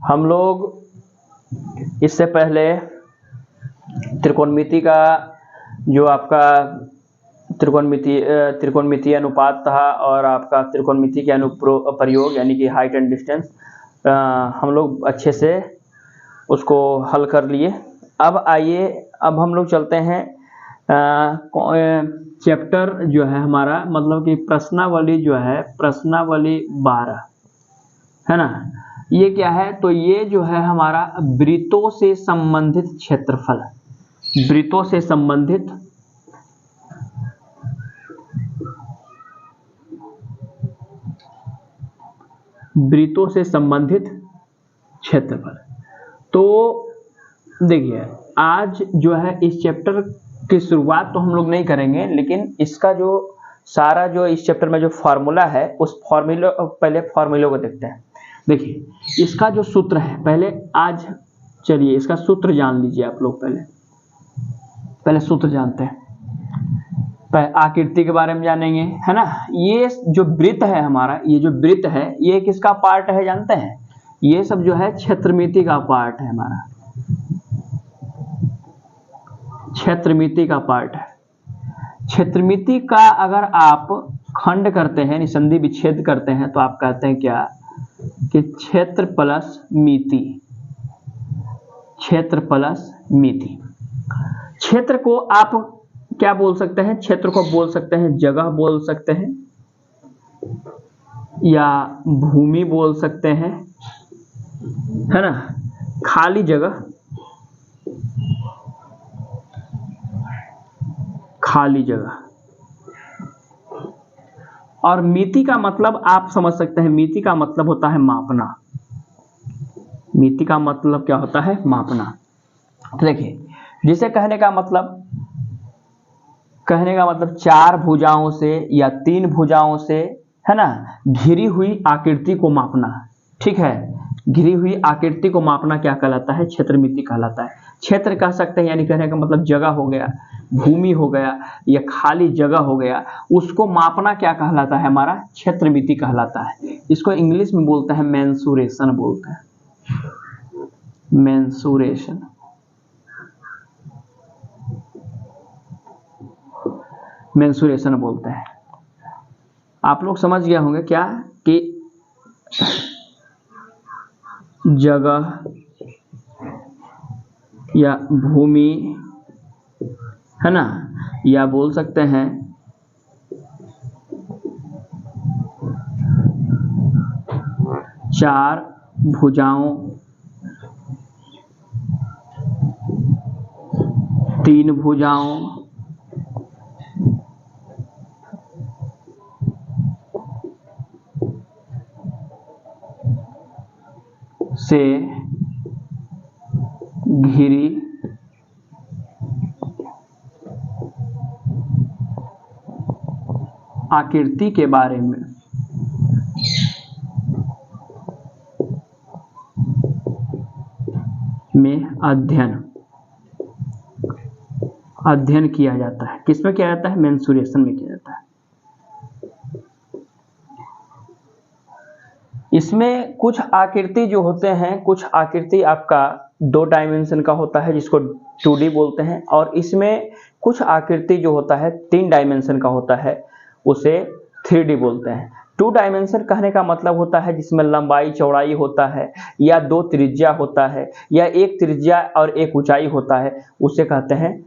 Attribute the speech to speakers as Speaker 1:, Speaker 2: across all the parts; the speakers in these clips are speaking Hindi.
Speaker 1: हम लोग इससे पहले त्रिकोणमिति का जो आपका त्रिकोणमितीय अनुपात था और आपका त्रिकोणमिति के अनुप्रयोग यानी कि हाइट एंड डिस्टेंस हम लोग अच्छे से उसको हल कर लिए। अब आइए, अब हम लोग चलते हैं चैप्टर जो है हमारा, मतलब कि प्रश्नावली जो है, प्रश्नावली 12 है ना। ये क्या है? तो ये जो है हमारा वृत्तों से संबंधित क्षेत्रफल, वृत्तों से संबंधित वृत्तों से संबंधित क्षेत्रफल। तो देखिए, आज जो है इस चैप्टर की शुरुआत तो हम लोग नहीं करेंगे, लेकिन इसका जो सारा जो इस चैप्टर में जो फार्मूला है उस फार्मूला, पहले फार्मूले को देखते हैं। देखिए, इसका जो सूत्र है, पहले आज चलिए इसका सूत्र जान लीजिए आप लोग। पहले सूत्र जानते हैं, आकृति के बारे में जानेंगे, है ना। ये जो वृत्त है हमारा, ये जो वृत्त है ये किसका पार्ट है जानते हैं? ये सब जो है क्षेत्रमिति का पार्ट है हमारा, क्षेत्रमिति का पार्ट है। क्षेत्रमिति का अगर आप खंड करते हैं, निसंधि विच्छेद करते हैं, तो आप कहते हैं क्या कि क्षेत्र प्लस मिति, क्षेत्र प्लस मिति। क्षेत्र को आप क्या बोल सकते हैं? क्षेत्र को बोल सकते हैं जगह बोल सकते हैं, या भूमि बोल सकते हैं, है ना, खाली जगह, खाली जगह। और मिति का मतलब आप समझ सकते हैं, मिति का मतलब होता है मापना। मिति का मतलब क्या होता है? मापना। तो देखिए, जिसे कहने का मतलब 4 भुजाओं से या 3 भुजाओं से, है ना, घिरी हुई आकृति को मापना। ठीक है, घिरी हुई आकृति को मापना क्या कहलाता है? क्षेत्रमिति कहलाता है। क्षेत्र कह सकते हैं, यानी कहने का मतलब जगह हो गया, भूमि हो गया, या खाली जगह हो गया, उसको मापना क्या कहलाता है? हमारा क्षेत्रमिति कहलाता है। इसको इंग्लिश में बोलते हैं मेंसुरेशन, बोलते हैं मेंसुरेशन। मेंसुरेशन बोलते हैं। आप लोग समझ गए होंगे क्या कि जगह या भूमि, है ना, या बोल सकते हैं चार भुजाओं, 3 भुजाओं से घिरी आकृति के बारे में अध्ययन किया जाता है। किसमें किया जाता है? मेंसुरेशन में किया जाता है। इसमें कुछ आकृति जो होते हैं, कुछ आकृति आपका 2 डायमेंशन का होता है जिसको 2D बोलते हैं, और इसमें कुछ आकृति जो होता है 3 डायमेंशन का होता है, उसे 3D बोलते हैं। 2 डायमेंशन कहने का मतलब होता है जिसमें लंबाई चौड़ाई होता है, या 2 त्रिज्या होता है, या 1 त्रिज्या और 1 ऊंचाई होता है, उसे कहते हैं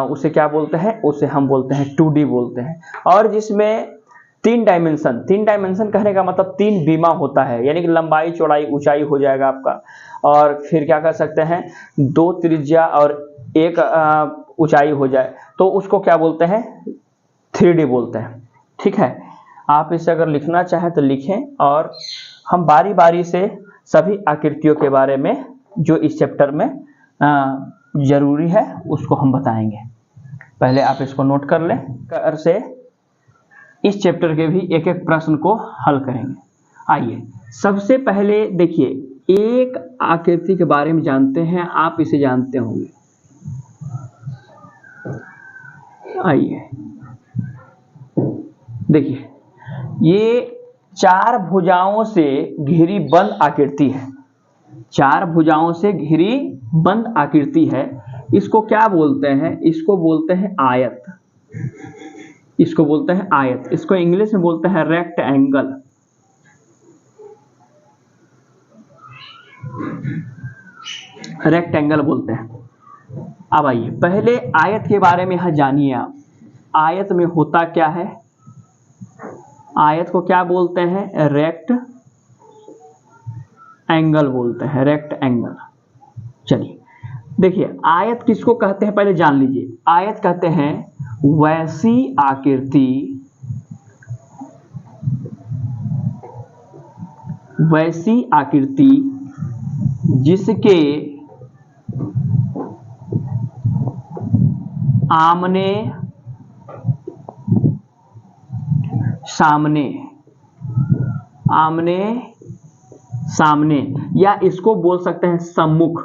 Speaker 1: उसे क्या बोलते हैं? उसे हम बोलते हैं 2D बोलते हैं। और जिसमें 3 डायमेंशन कहने का मतलब 3 बीमा होता है, यानी कि लंबाई चौड़ाई ऊंचाई हो जाएगा आपका, और फिर क्या कर सकते हैं, 2 त्रिज्या और 1 ऊंचाई हो जाए, तो उसको क्या बोलते हैं? 3D बोलते हैं। ठीक है, आप इसे अगर लिखना चाहें तो लिखें, और हम बारी बारी से सभी आकृतियों के बारे में जो इस चैप्टर में जरूरी है उसको हम बताएंगे। पहले आप इसको नोट कर लें, कर से इस चैप्टर के भी एक एक प्रश्न को हल करेंगे। आइए, सबसे पहले देखिए, एक आकृति के बारे में जानते हैं, आप इसे जानते होंगे। आइए देखिए, ये चार भुजाओं से घिरी बंद आकृति है, चार भुजाओं से घिरी बंद आकृति है, इसको क्या बोलते हैं? इसको बोलते हैं आयत, इसको बोलते हैं आयत, इसको इंग्लिश में बोलते हैं रेक्टेंगल। रेक्टेंगल बोलते हैं। अब आइए पहले आयत के बारे में यहां जानिए आप, आयत में होता क्या है? आयत को क्या बोलते हैं? रेक्ट एंगल बोलते हैं, रेक्ट एंगल। चलिए देखिए आयत किसको कहते हैं पहले जान लीजिए। आयत कहते हैं वैसी आकृति, वैसी आकृति जिसके आमने सामने, आमने सामने, या इसको बोल सकते हैं सम्मुख,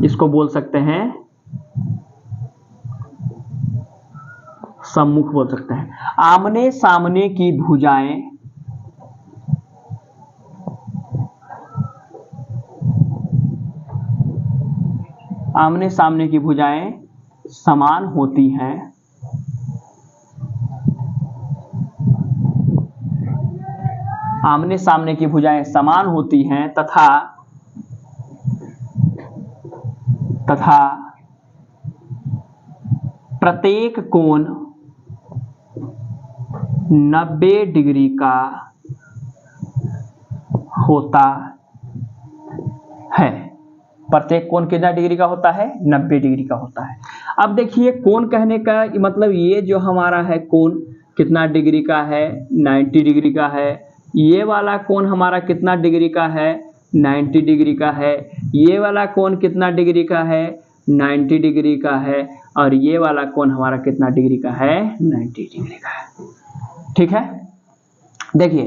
Speaker 1: इसको बोल सकते हैं सम्मुख बोल सकते हैं। आमने सामने की भुजाएं आमने सामने की भुजाएं समान होती हैं, आमने सामने की भुजाएं समान होती हैं तथा प्रत्येक कोण 90 डिग्री का होता है। प्रत्येक कोण कितना डिग्री का होता है? 90 डिग्री का होता है। अब देखिए कोण कहने का मतलब ये जो हमारा है कोण कितना डिग्री का है? 90 डिग्री का है। ये वाला कोण हमारा कितना डिग्री का है? 90 डिग्री का है। ये वाला कोण कितना डिग्री का है? 90 डिग्री का है। और ये वाला कोण हमारा कितना डिग्री का है? 90 डिग्री का है। ठीक है, देखिए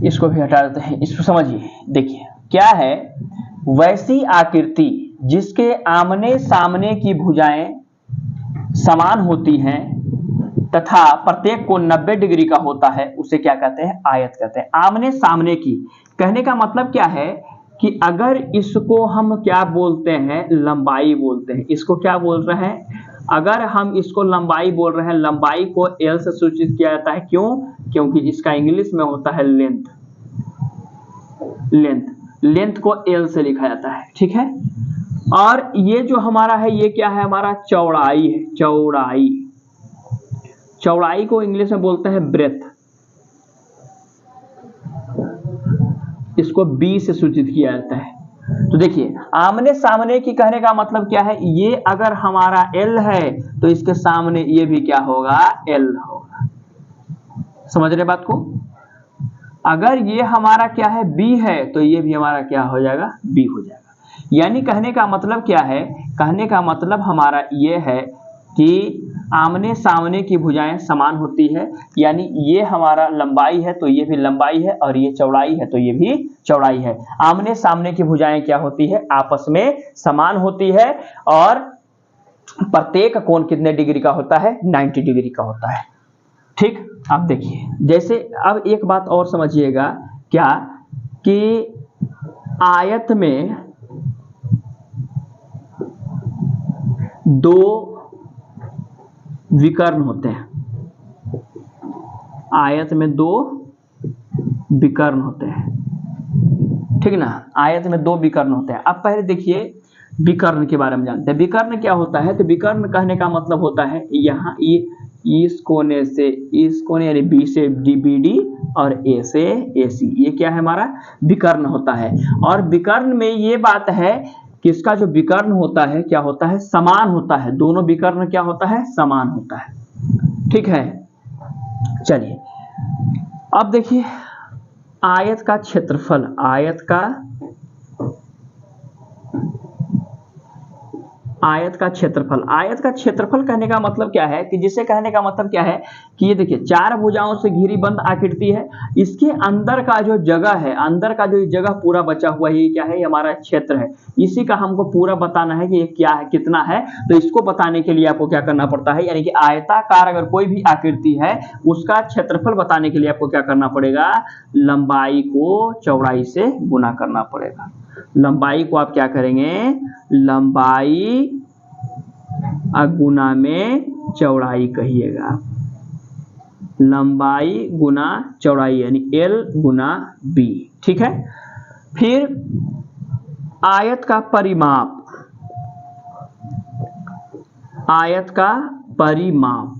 Speaker 1: इसको भी हटा देते हैं, इसको समझिए। देखिए क्या है? वैसी आकृति जिसके आमने सामने की भुजाएं समान होती हैं तथा प्रत्येक कोण 90 डिग्री का होता है, उसे क्या कहते हैं? आयत कहते हैं। आमने सामने की कहने का मतलब क्या है कि अगर इसको हम क्या बोलते हैं? लंबाई बोलते हैं। इसको क्या बोल रहे हैं? अगर हम इसको लंबाई बोल रहे हैं, लंबाई को एल से सूचित किया जाता है। क्यों? क्योंकि इसका इंग्लिश में होता है लेंथ, लेंथ, लेंथ को एल से लिखा जाता है। ठीक है, और ये जो हमारा है ये क्या है? हमारा चौड़ाई है, चौड़ाई, चौड़ाई को इंग्लिश में बोलते हैं ब्रेथ, इसको बी से सूचित किया जाता है। तो देखिए आमने सामने की कहने का मतलब क्या है? ये अगर हमारा एल है तो इसके सामने ये भी क्या होगा? एल होगा। समझ रहे बात को? अगर ये हमारा क्या है? बी है तो ये भी हमारा क्या हो जाएगा? बी हो जाएगा। यानी कहने का मतलब क्या है? कहने का मतलब हमारा ये है कि आमने सामने की भुजाएं समान होती है, यानी ये हमारा लंबाई है तो ये भी लंबाई है, और ये चौड़ाई है तो ये भी चौड़ाई है। आमने सामने की भुजाएं क्या होती है? आपस में समान होती है, और प्रत्येक कोण कितने डिग्री का होता है? 90 डिग्री का होता है। ठीक, अब देखिए जैसे अब एक बात और समझिएगा, क्या कि आयत में दो विकर्ण होते हैं, आयत में दो विकर्ण होते हैं। ठीक ना, आयत में दो विकर्ण होते हैं। अब पहले देखिए विकर्ण के बारे में जानते हैं। विकर्ण क्या होता है? तो विकर्ण कहने का मतलब होता है यहाँ इस कोने से इस कोने यानी बी से बीडी और ए से एसी, ये क्या है? हमारा विकर्ण होता है। और विकर्ण में ये बात है कि इसका जो विकर्ण होता है क्या होता है? समान होता है। दोनों विकर्ण क्या होता है? समान होता है। ठीक है, चलिए अब देखिए आयत का क्षेत्रफल, आयत का आयत का क्षेत्रफल। आयत का क्षेत्रफल कहने का मतलब क्या है कि जिसे कहने का मतलब क्या है कि ये देखिए चार भुजाओं से घिरी बंद आकृति है, इसके अंदर का जो जगह है, अंदर का जो जगह पूरा बचा हुआ है, ये क्या है, ये हमारा क्षेत्र है। इसी का हमको पूरा बताना है कि ये क्या है, कितना है। तो इसको बताने के लिए आपको क्या करना पड़ता है, यानी कि आयताकार अगर कोई भी आकृति है उसका क्षेत्रफल बताने के लिए आपको क्या करना पड़ेगा, लंबाई को चौड़ाई से गुना करना पड़ेगा। लंबाई को आप क्या करेंगे, लंबाई गुना में चौड़ाई कहिएगा, लंबाई गुना चौड़ाई यानी L गुना B, ठीक है। फिर आयत का परिमाप, आयत का परिमाप,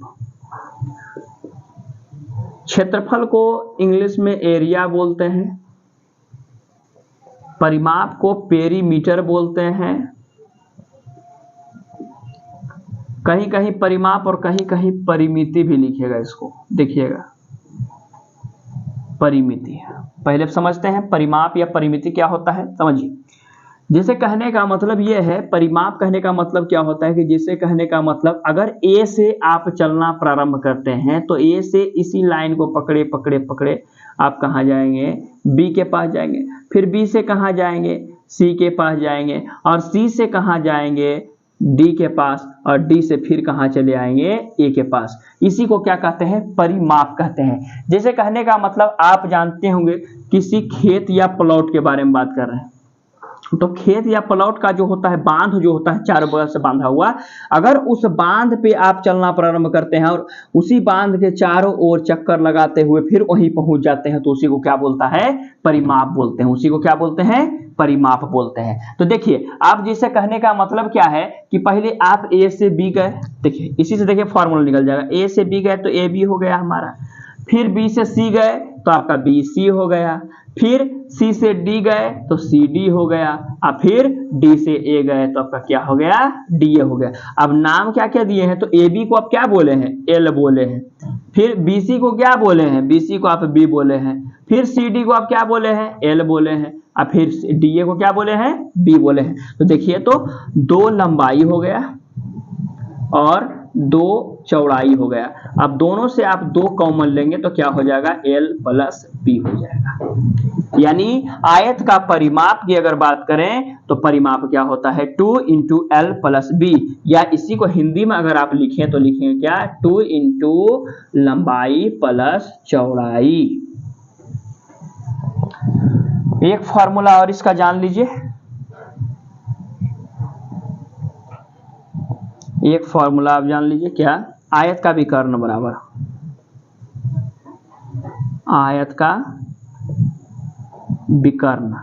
Speaker 1: क्षेत्रफल को इंग्लिश में एरिया बोलते हैं, परिमाप को पेरीमीटर बोलते हैं। कहीं कहीं परिमाप और कहीं कहीं परिमिति भी लिखिएगा, इसको देखिएगा, परिमिति। पहले समझते हैं परिमाप या परिमिति क्या होता है, समझिए। जिसे कहने का मतलब ये है, परिमाप कहने का मतलब क्या होता है कि जिसे कहने का मतलब अगर A से आप चलना प्रारंभ करते हैं तो A से इसी लाइन को पकड़े पकड़े पकड़े आप कहाँ जाएंगे, B के पास जाएंगे, फिर B से कहाँ जाएंगे, C के पास जाएंगे, और C से कहाँ जाएंगे, D के पास, और D से फिर कहाँ चले आएंगे, A के पास। इसी को क्या कहते हैं, परिमाप कहते हैं। जैसे कहने का मतलब आप जानते होंगे किसी खेत या प्लॉट के बारे में बात कर रहे हैं, तो खेत या प्लॉट का जो होता है बांध, जो होता है चारों बगल से बांधा हुआ, अगर उस बांध पे आप चलना प्रारंभ करते हैं और उसी बांध के चारों ओर चक्कर लगाते हुए फिर वहीं पहुंच जाते हैं, तो उसी को क्या बोलता है, परिमाप बोलते हैं। उसी को क्या बोलते हैं, परिमाप बोलते हैं। तो देखिए आप जिसे कहने का मतलब क्या है कि पहले आप A से B गए, देखिए इसी से देखिए फॉर्मूला निकल जाएगा, A से B गए तो AB हो गया हमारा, फिर B से C गए तो आपका BC हो गया, फिर C से D गए तो CD हो गया, और फिर D से A गए तो आपका क्या हो गया, DA हो गया। अब नाम क्या क्या दिए हैं, तो AB को आप क्या बोले हैं, L बोले हैं, फिर BC को क्या बोले हैं, BC को आप B बोले हैं, फिर CD को आप क्या बोले हैं, L बोले हैं, और फिर DA को क्या बोले हैं, B बोले हैं। तो देखिए तो दो लंबाई हो गया और दो चौड़ाई हो गया। अब दोनों से आप दो कॉमन लेंगे तो क्या हो जाएगा, L प्लस B हो जाएगा। यानी आयत का परिमाप की अगर बात करें तो परिमाप क्या होता है, 2 इंटू L प्लस B, या इसी को हिंदी में अगर आप लिखें तो लिखेंगे क्या, 2 इंटू लंबाई प्लस चौड़ाई। एक फॉर्मूला और इसका जान लीजिए, एक फॉर्मूला आप जान लीजिए, क्या, आयत का विकर्ण बराबर, आयत का विकर्ण,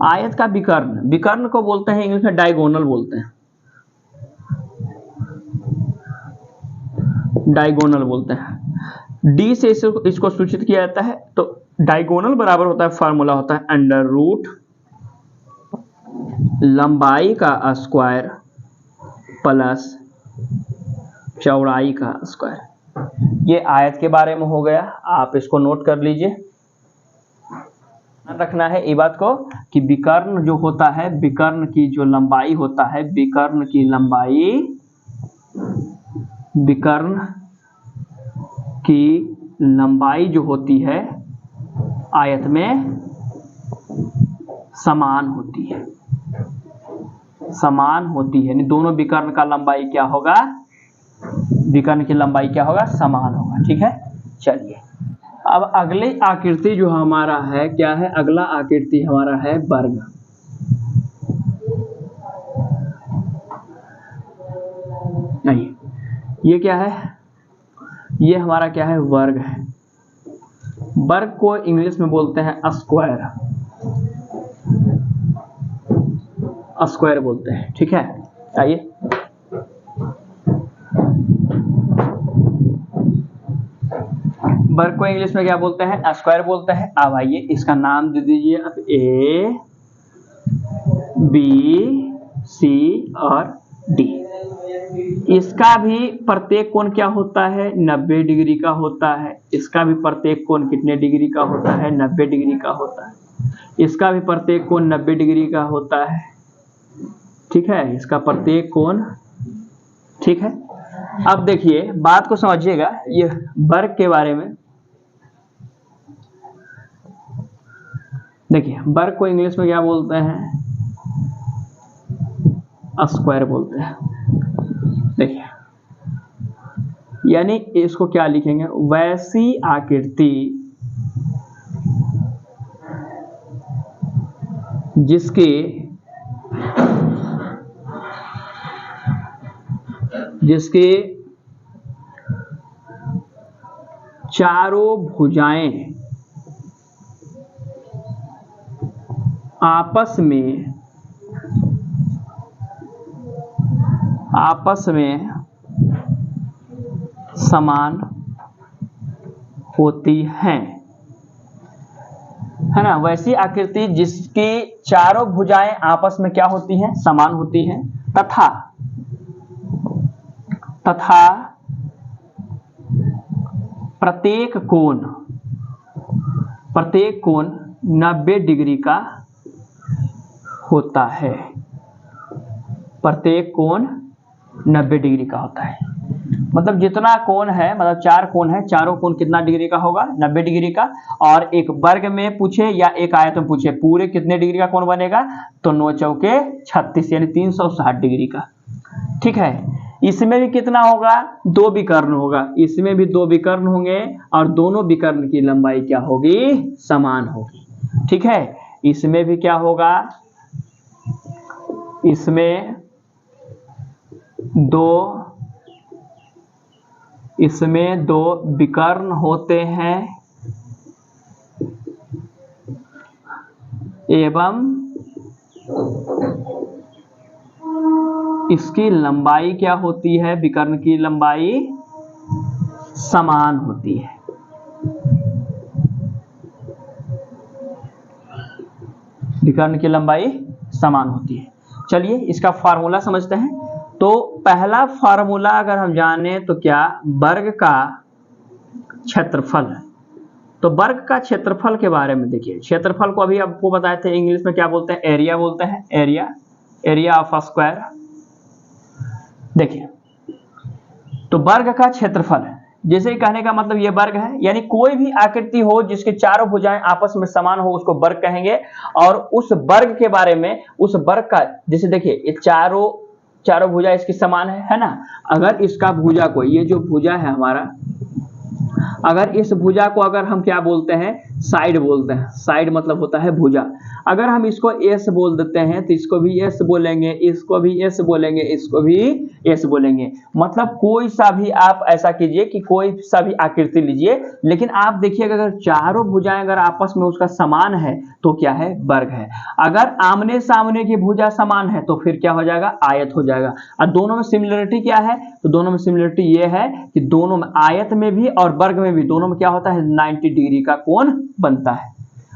Speaker 1: आयत का विकर्ण, विकर्ण को बोलते हैं इंग्लिश में डायगोनल बोलते हैं, डायगोनल बोलते हैं। D से इसको सूचित किया जाता है, तो डायगोनल बराबर होता है, फॉर्मूला होता है अंडर रूट लंबाई का स्क्वायर प्लस चौड़ाई का स्क्वायर। ये आयत के बारे में हो गया, आप इसको नोट कर लीजिए। ध्यान रखना है ये बात को कि विकर्ण जो होता है, विकर्ण की जो लंबाई होता है, विकर्ण की लंबाई, विकर्ण की लंबाई जो होती है आयत में समान होती है, समान होती है, यानी दोनों विकर्ण का लंबाई क्या होगा, विकर्ण की लंबाई क्या होगा, समान होगा, ठीक है। चलिए अब अगली आकृति जो हमारा है क्या है, अगला आकृति हमारा है वर्ग। नहीं, ये क्या है, ये हमारा क्या है, वर्ग है। वर्ग को इंग्लिश में बोलते हैं स्क्वायर, स्क्वायर बोलते हैं, ठीक है। आइए वर्ग को इंग्लिश में क्या बोलते हैं, स्क्वायर बोलते हैं। अब आइए इसका नाम दे दीजिए अब A, B, C और D। इसका भी प्रत्येक कोण क्या होता है, 90 डिग्री का होता है। इसका भी प्रत्येक कोण कितने डिग्री का होता है, 90 डिग्री का होता है। इसका भी प्रत्येक कोण 90 डिग्री का होता है। ठीक है, इसका प्रत्येक कोण, ठीक है। अब देखिए बात को समझिएगा, ये वर्ग के बारे में। देखिए वर्ग को इंग्लिश में क्या बोलते हैं, स्क्वायर बोलते हैं। देखिए यानी इसको क्या लिखेंगे, वैसी आकृति जिसके चारों भुजाएं आपस में समान होती हैं, है ना। वैसी आकृति जिसकी चारों भुजाएं आपस में क्या होती हैं, समान होती हैं, तथा प्रत्येक कोण 90 डिग्री का होता है। प्रत्येक कोण 90 डिग्री का होता है। मतलब जितना कोण है, मतलब 4 कोण है, चारों कोण कितना डिग्री का होगा, 90 डिग्री का। और एक वर्ग में पूछे या एक आयत में पूछे पूरे कितने डिग्री का कोण बनेगा, तो 9 चौके 36 यानी 360 डिग्री का। ठीक है, इसमें भी कितना होगा, 2 विकर्ण होगा, इसमें भी 2 विकर्ण होंगे और दोनों विकर्ण की लंबाई क्या होगी, समान होगी। ठीक है, इसमें भी क्या होगा, इसमें दो विकर्ण होते हैं एवं इसकी लंबाई क्या होती है, विकर्ण की लंबाई समान होती है। विकर्ण की लंबाई समान होती है। चलिए इसका फार्मूला समझते हैं। तो पहला फार्मूला अगर हम जाने तो क्या, वर्ग का क्षेत्रफल। तो वर्ग का क्षेत्रफल के बारे में देखिए, क्षेत्रफल को अभी आपको बताए थे, इंग्लिश में क्या बोलते हैं, एरिया बोलते हैं, एरिया ऑफ स्क्वायर। देखिए तो वर्ग का क्षेत्रफल है, जैसे कहने का मतलब ये वर्ग है, यानी कोई भी आकृति हो जिसके चारों भुजाएं आपस में समान हो उसको वर्ग कहेंगे। और उस वर्ग के बारे में, उस वर्ग का, जैसे देखिए ये चारों भुजा इसकी समान है ना। अगर इसका भुजा को, ये जो भुजा है हमारा, अगर इस भुजा को अगर हम क्या बोलते हैं, साइड बोलते हैं। साइड मतलब होता है भुजा। अगर हम इसको एस बोल देते हैं तो इसको भी एस बोलेंगे, इसको भी एस बोलेंगे, इसको भी एस बोलेंगे। मतलब कोई सा भी आप ऐसा कीजिए कि कोई सा भी आकृति लीजिए, लेकिन आप देखिएगा अगर चारों भुजाएं अगर आपस में उसका समान है तो क्या है, वर्ग है। अगर आमने सामने की भुजा समान है तो फिर क्या हो जाएगा, आयत हो जाएगा। और दोनों में सिमिलरिटी क्या है, तो दोनों में सिमिलरिटी ये है कि दोनों में, आयत में भी और वर्ग में भी, दोनों में क्या होता है, 90 डिग्री का कोण बनता है।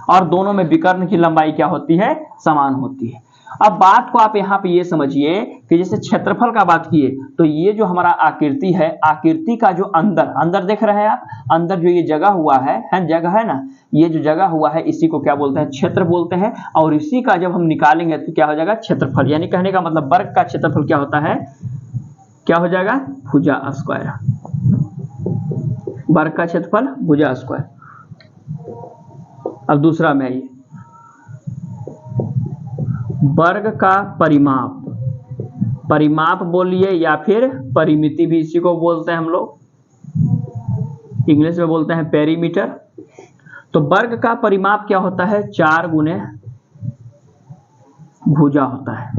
Speaker 1: और दोनों में विकर्ण की लंबाई क्या होती है, समान होती है। अब बात को आप यहाँ पे ये समझिए कि जैसे क्षेत्रफल का बात किए, तो ये जो हमारा आकृति है, आकृति का जो अंदर देख रहे हैं आप, अंदर जो ये जगह हुआ है जगह है ना, ये जो जगह हुआ है इसी को क्या बोलते हैं, क्षेत्र बोलते हैं। और इसी का जब हम निकालेंगे तो क्या हो जाएगा, क्षेत्रफल। यानी कहने का मतलब वर्ग का क्षेत्रफल क्या होता है, क्या हो जाएगा, भुजा स्क्वायर। वर्ग का क्षेत्रफल भुजा स्क्वायर। अब दूसरा में आइए, वर्ग का परिमाप बोलिए या फिर परिमिति भी इसी को बोलते हैं हम लोग, इंग्लिश में बोलते हैं पेरीमीटर। तो वर्ग का परिमाप क्या होता है, 4 गुने भुजा होता है।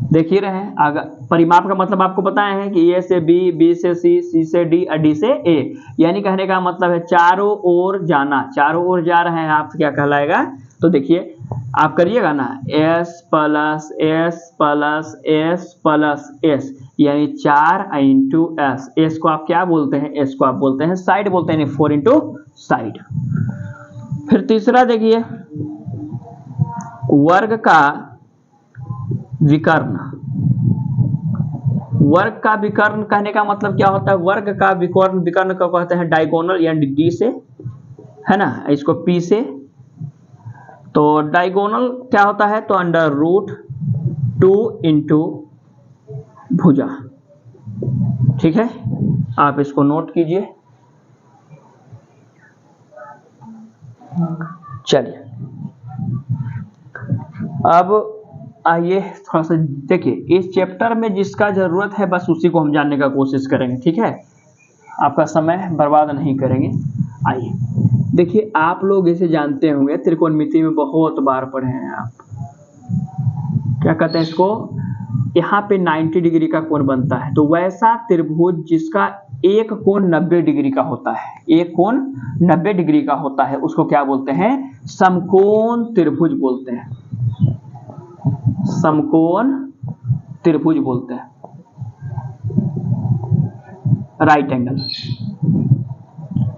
Speaker 1: देख ही रहे हैं, अगर परिमाप का मतलब आपको बताए हैं कि ए से बी, बी से सी, सी से डी और डी से ए। यानी कहने का मतलब है चारों ओर जाना, चारों ओर जा रहे हैं आप, क्या कहलाएगा। तो देखिए आप करिएगा ना, S plus S plus S plus S, यानी 4 इंटू एस। एस को आप क्या बोलते हैं, एस को आप बोलते हैं साइड बोलते हैं, 4 इंटू साइड। फिर तीसरा देखिए, वर्ग का विकर्ण। वर्ग का विकर्ण कहने का मतलब क्या होता है, वर्ग का विकर्ण को कहते हैं डायगोनल, यानी डी से, है ना, इसको पी से। तो डायगोनल क्या होता है, तो अंडर रूट 2 इंटू भुजा। ठीक है, आप इसको नोट कीजिए। चलिए अब आइए थोड़ा सा देखिए, इस चैप्टर में जिसका जरूरत है बस उसी को हम जानने का कोशिश करेंगे। ठीक है, आपका समय बर्बाद नहीं करेंगे। आइए देखिए, आप लोग इसे जानते होंगे, त्रिकोणमिति में बहुत बार पढ़े हैं आप। क्या कहते हैं इसको, यहाँ पे 90 डिग्री का कोण बनता है, तो वैसा त्रिभुज जिसका एक कोण 90 डिग्री का होता है, एक कोण 90 डिग्री का होता है, उसको क्या बोलते हैं, समकोण त्रिभुज बोलते हैं, समकोण त्रिभुज बोलते हैं, राइट एंगल।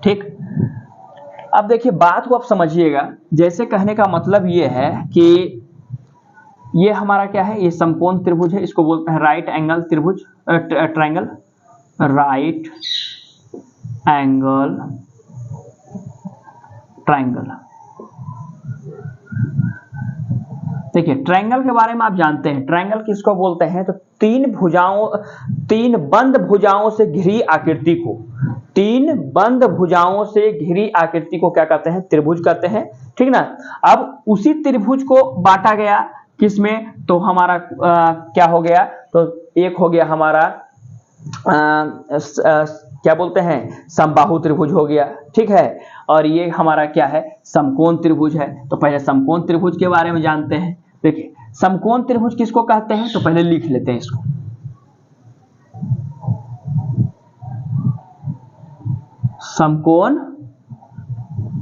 Speaker 1: ठीक, अब देखिए बात को आप समझिएगा। जैसे कहने का मतलब ये है कि ये हमारा क्या है, ये समकोण त्रिभुज है, इसको बोलते हैं राइट एंगल त्रिभुज, ट्रायंगल, राइट एंगल ट्रायंगल। देखिए ट्रायंगल के बारे में आप जानते हैं, ट्रायंगल किसको बोलते हैं, तो तीन बंद भुजाओं से घिरी आकृति को, तीन बंद भुजाओं से घिरी आकृति को क्या कहते हैं, त्रिभुज कहते हैं। ठीक ना। अब उसी त्रिभुज को बांटा गया किसमें, तो हमारा क्या हो गया, तो एक हो गया हमारा क्या बोलते हैं, समबाहु त्रिभुज हो गया। ठीक है, और ये हमारा क्या है, समकोण त्रिभुज है। तो पहले समकोण त्रिभुज के बारे में जानते हैं। देखिए समकोण त्रिभुज किसको कहते हैं, तो पहले लिख लेते हैं इसको। समकोण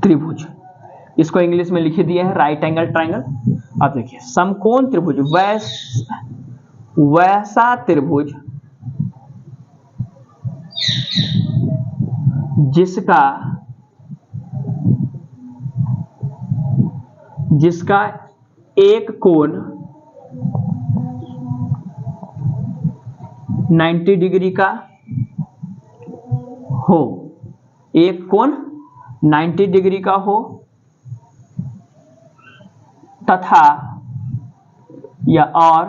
Speaker 1: त्रिभुज, इसको इंग्लिश में लिख दिए हैं राइट एंगल ट्रायंगल। अब देखिए समकोण त्रिभुज वैसा त्रिभुज जिसका एक कोण 90 डिग्री का हो, एक कोण 90 डिग्री का हो तथा या और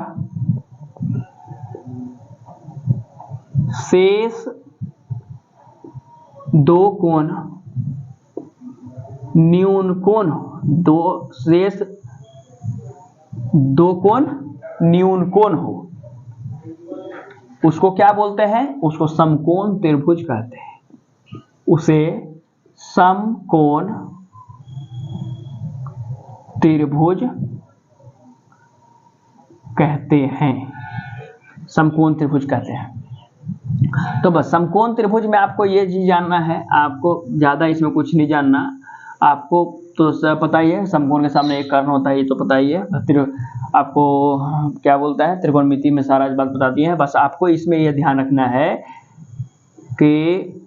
Speaker 1: शेष दो कोण न्यून कोण हो, शेष दो कोण न्यून कोण हो, उसको क्या बोलते हैं, उसको समकोण त्रिभुज कहते हैं, उसे समकोण त्रिभुज कहते हैं, समकोण त्रिभुज कहते हैं। तो बस समकोण त्रिभुज में आपको ये चीज जानना है, आपको ज्यादा इसमें कुछ नहीं जानना। आपको तो पता ही है समकोण के सामने एक कर्ण होता है, ये तो पता ही है। आपको क्या बोलता है, त्रिकोणमिति में सारा बात बताती है। बस आपको इसमें यह ध्यान रखना है कि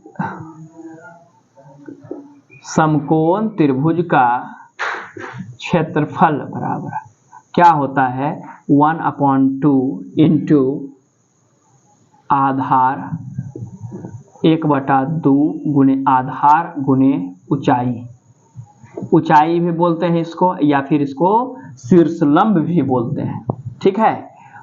Speaker 1: समकोण त्रिभुज का क्षेत्रफल बराबर क्या होता है, 1/2 इंटू आधार 1/2 गुने आधार गुने ऊंचाई, ऊंचाई भी बोलते हैं इसको, या फिर इसको शीर्षलंब भी बोलते हैं। ठीक है,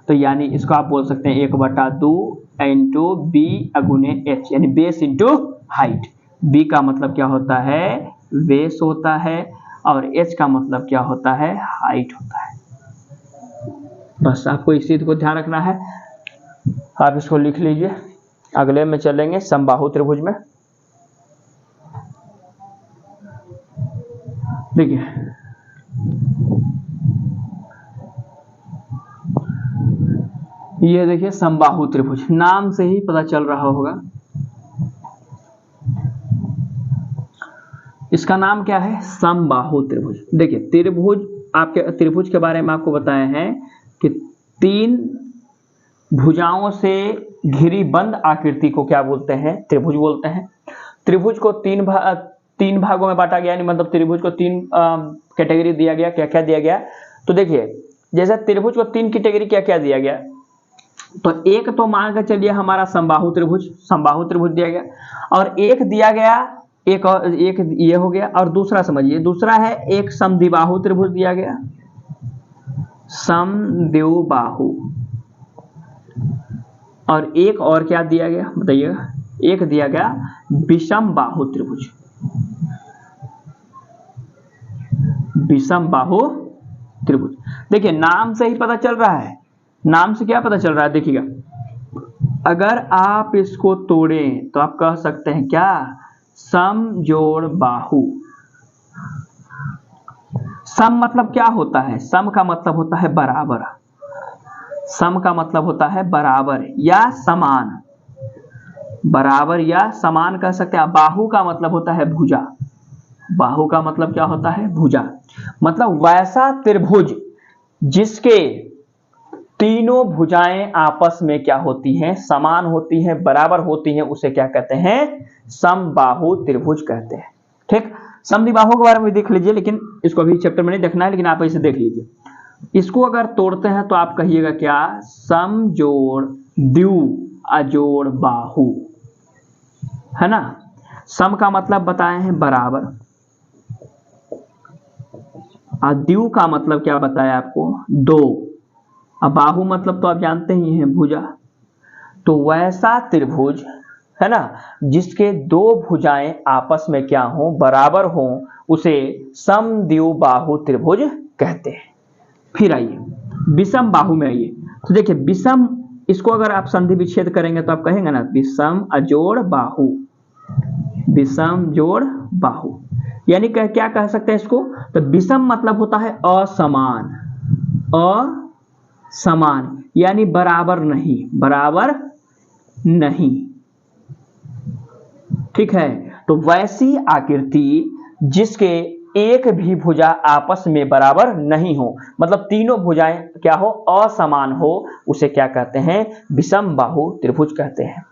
Speaker 1: तो यानी इसको आप बोल सकते हैं 1/2 इंटू बी गुने एच, यानी बेस इंटू हाइट। बी का मतलब क्या होता है, बेस होता है, और एच का मतलब क्या होता है, हाइट होता है। बस आपको इस चीज को ध्यान रखना है, आप इसको लिख लीजिए। अगले में चलेंगे समबाहु त्रिभुज में। देखिए ये देखिए समबाहु त्रिभुज, नाम से ही पता चल रहा होगा, इसका नाम क्या है, समबाहु त्रिभुज। देखिए त्रिभुज, आपके त्रिभुज के बारे में आपको बताए हैं कि तीन भुजाओं से घिरी बंद आकृति को क्या बोलते हैं, त्रिभुज बोलते हैं। त्रिभुज को तीन भागों में बांटा गया, मतलब त्रिभुज को तीन कैटेगरी दिया गया। क्या क्या दिया गया, तो देखिए जैसे त्रिभुज को तीन कैटेगरी क्या क्या दिया गया, तो एक तो मान कर चलिए हमारा समबाहु त्रिभुज दिया गया, और एक दिया गया एक ये हो गया, और दूसरा समझिए, दूसरा है एक समद्विबाहु त्रिभुज दिया गया, समद्विबाहु। और एक और क्या दिया गया बताइएगा, एक दिया गया विषम बाहु त्रिभुज। विषम बाहु त्रिभुज। देखिए नाम से ही पता चल रहा है, नाम से क्या पता चल रहा है, देखिएगा अगर आप इसको तोड़ें तो आप कह सकते हैं क्या, समजोड़ बाहु। सम मतलब क्या होता है, सम का मतलब होता है बराबर, सम का मतलब होता है बराबर या समान, बराबर या समान कह सकते हैं। बाहु का मतलब होता है भुजा, बाहु का मतलब क्या होता है, भुजा। मतलब वैसा त्रिभुज जिसके तीनों भुजाएं आपस में क्या होती हैं, समान होती हैं, बराबर होती हैं, उसे क्या कहते हैं, समबाहु त्रिभुज कहते हैं। ठीक, समद्विबाहु के बारे में देख लीजिए, लेकिन इसको अभी चैप्टर में नहीं देखना है, लेकिन आप इसे देख लीजिए। इसको अगर तोड़ते हैं तो आप कहिएगा क्या, समजोड़ द्वि अजोड़ बाहु, है ना। सम का मतलब बताए हैं बराबर, और द्वि का मतलब क्या बताया आपको, दो। अब बाहु मतलब तो आप जानते ही हैं भुजा। तो वैसा त्रिभुज है ना जिसके दो भुजाएं आपस में क्या हो, बराबर हो, उसे समद्विबाहु त्रिभुज कहते हैं। फिर आइए विषम बाहु में आइए, तो देखिए विषम, इसको अगर आप संधि विच्छेद करेंगे तो आप कहेंगे ना विषम अजोड़ बाहु, विषम जोड़ बाहु, यानी क्या कह सकते हैं इसको, तो विषम मतलब होता है असमान, असमान यानी बराबर नहीं, बराबर नहीं। ठीक है, तो वैसी आकृति जिसके एक भी भुजा आपस में बराबर नहीं हो, मतलब तीनों भुजाएं क्या हो, असमान हो, उसे क्या कहते हैं, विषम बाहु त्रिभुज कहते हैं।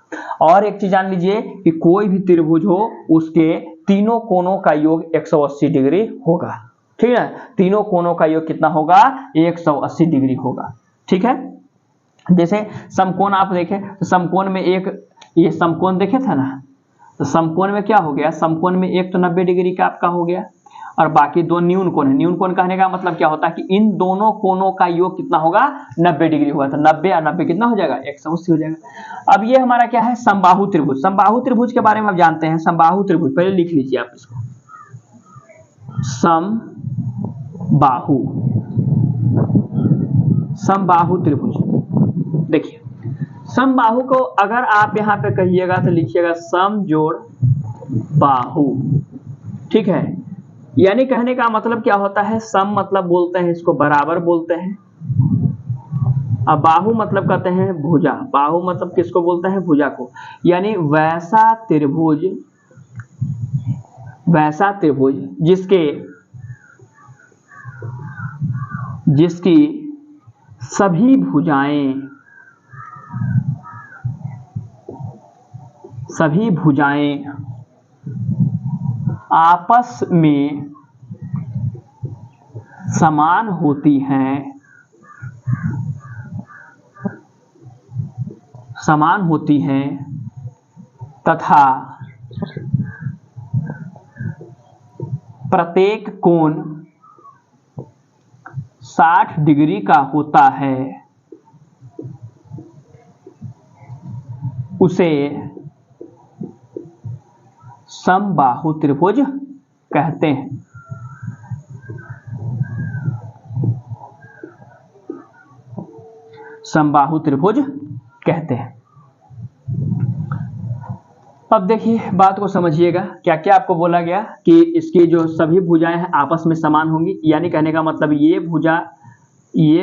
Speaker 1: और एक चीज जान लीजिए कि कोई भी त्रिभुज हो उसके तीनों कोनों का योग 180 डिग्री होगा। ठीक है, तीनों कोनों का योग कितना होगा, 180 डिग्री होगा। ठीक है, जैसे समकोण आप देखें तो समकोण में एक, ये समकोण देखे थे ना, तो समकोण में क्या हो गया, समकोण में एक तो 90 डिग्री का आपका हो गया, और बाकी दो न्यून कोण है। न्यून कोण कहने का मतलब क्या होता है कि इन दोनों कोणों का योग कितना होगा, 90 डिग्री होगा। तो 90 और 90 कितना हो जाएगा, 180 हो जाएगा। अब ये हमारा क्या है, समबाहु त्रिभुज। समबाहु त्रिभुज के बारे में आप जानते हैं, समबाहु त्रिभुज पहले लिख लीजिए आप इसको, समबाहु, समबाहु त्रिभुज। देखिए समबाहु को अगर आप यहाँ पे कहिएगा तो लिखिएगा समजोड़ बाहु। ठीक है, यानी कहने का मतलब क्या होता है, सम मतलब बोलते हैं इसको बराबर बोलते हैं, अब बाहु मतलब कहते हैं भुजा। बाहु मतलब किसको बोलते हैं, भुजा को। यानी वैसा त्रिभुज, वैसा त्रिभुज जिसकी सभी भुजाएं आपस में समान होती हैं, तथा प्रत्येक कोण 60 डिग्री का होता है, उसे समबाहु त्रिभुज कहते हैं। समबाहु त्रिभुज कहते हैं। अब देखिए बात को समझिएगा, क्या क्या आपको बोला गया कि इसकी जो सभी भुजाएं हैं आपस में समान होंगी, यानी कहने का मतलब ये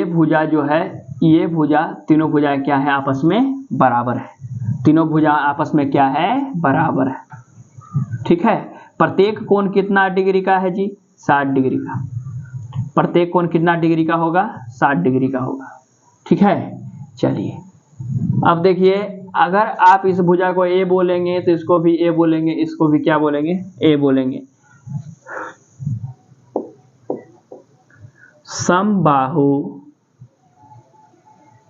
Speaker 1: भुजा जो है, ये भुजा, तीनों भुजाएं क्या है, आपस में बराबर है। तीनों भुजा आपस में क्या है, बराबर है। ठीक है, प्रत्येक कोण कितना डिग्री का है जी, 60 डिग्री का। प्रत्येक कोण कितना डिग्री का होगा, 60 डिग्री का होगा। ठीक है, चलिए अब देखिए, अगर आप इस भुजा को ए बोलेंगे तो इसको भी ए बोलेंगे, इसको भी क्या बोलेंगे, ए बोलेंगे। समबाहु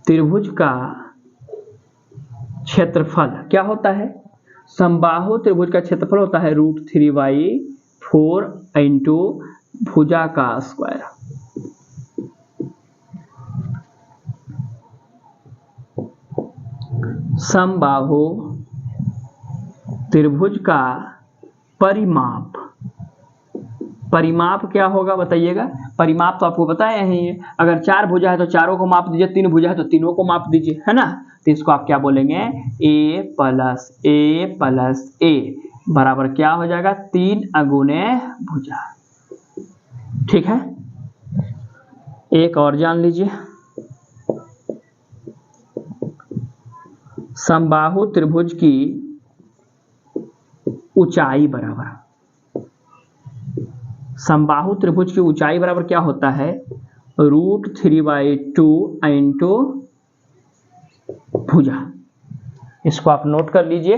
Speaker 1: त्रिभुज का क्षेत्रफल क्या होता है, समबाहु त्रिभुज का क्षेत्रफल होता है √3/4 इंटू भुजा का स्क्वायर। समबाहु त्रिभुज का परिमाप, परिमाप क्या होगा बताइएगा। परिमाप तो आपको बताया ही है, अगर 4 भुजा है तो चारों को माप दीजिए, 3 भुजा है तो तीनों को माप दीजिए, है ना। तो इसको आप क्या बोलेंगे, a प्लस ए बराबर क्या हो जाएगा, 3 अगुने भुजा। ठीक है, एक और जान लीजिए, समबाहु त्रिभुज की ऊंचाई बराबर, समबाहु त्रिभुज की ऊंचाई बराबर क्या होता है, √3/2 इंटू भुजा। इसको आप नोट कर लीजिए।